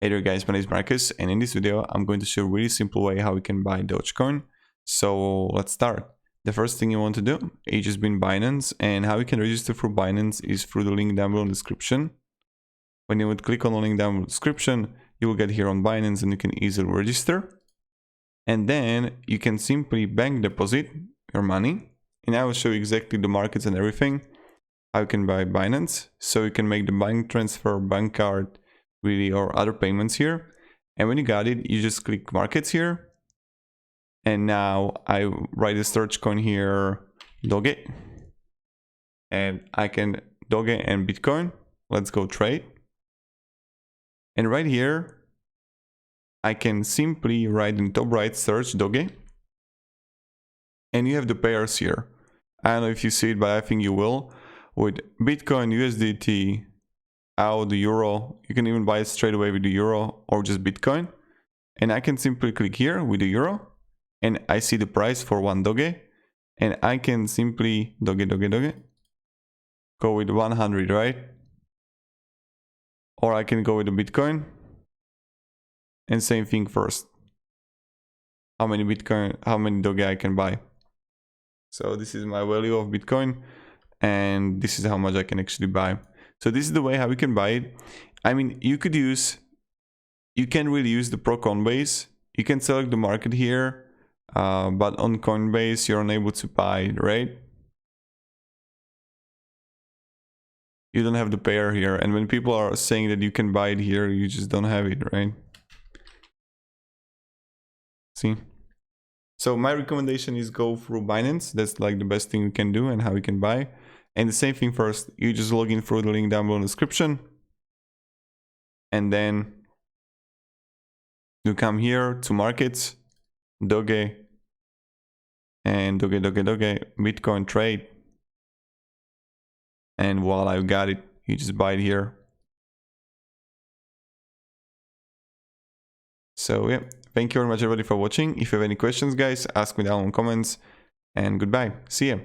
Hey there guys, my name is Marcus, and in this video I'm going to show a really simple way how we can buy Dogecoin. So let's start. The first thing you want to do is just be in Binance, and how you can register for Binance is through the link down below in the description. When you would click on the link down below in the description, you will get here on Binance and you can easily register. And then you can simply bank deposit your money, and I will show you exactly the markets and everything, how you can buy Binance. So you can make the bank transfer, bank card, really, or other payments here. And when you got it, you just click markets here. And now I write a search coin here, Doge. And I can Doge and Bitcoin. Let's go trade. And right here, I can simply write in top right, search Doge. And you have the pairs here. I don't know if you see it, but I think you will. With Bitcoin, USDT, the euro, you can even buy it straight away with the euro or just Bitcoin. And I can simply click here with the euro and I see the price for one Doge, and I can simply Doge go with 100, right? Or I can go with the Bitcoin and same thing first, how many Doge I can buy. So this is my value of Bitcoin and this is how much I can actually buy. So this is the way how we can buy it. I mean, you can really use the Pro Coinbase. You can select the market here, but on Coinbase you're unable to buy it, right? You don't have the pair here, and when people are saying that you can buy it here, you just don't have it, right? See? So my recommendation is go through Binance. That's like the best thing you can do and how you can buy. And the same thing first, you just log in through the link down below in the description. And then you come here to markets, Doge, and Doge, Bitcoin trade. And voila, you got it. You just buy it here. So yeah, thank you very much everybody for watching. If you have any questions, guys, ask me down in the comments. And goodbye. See ya.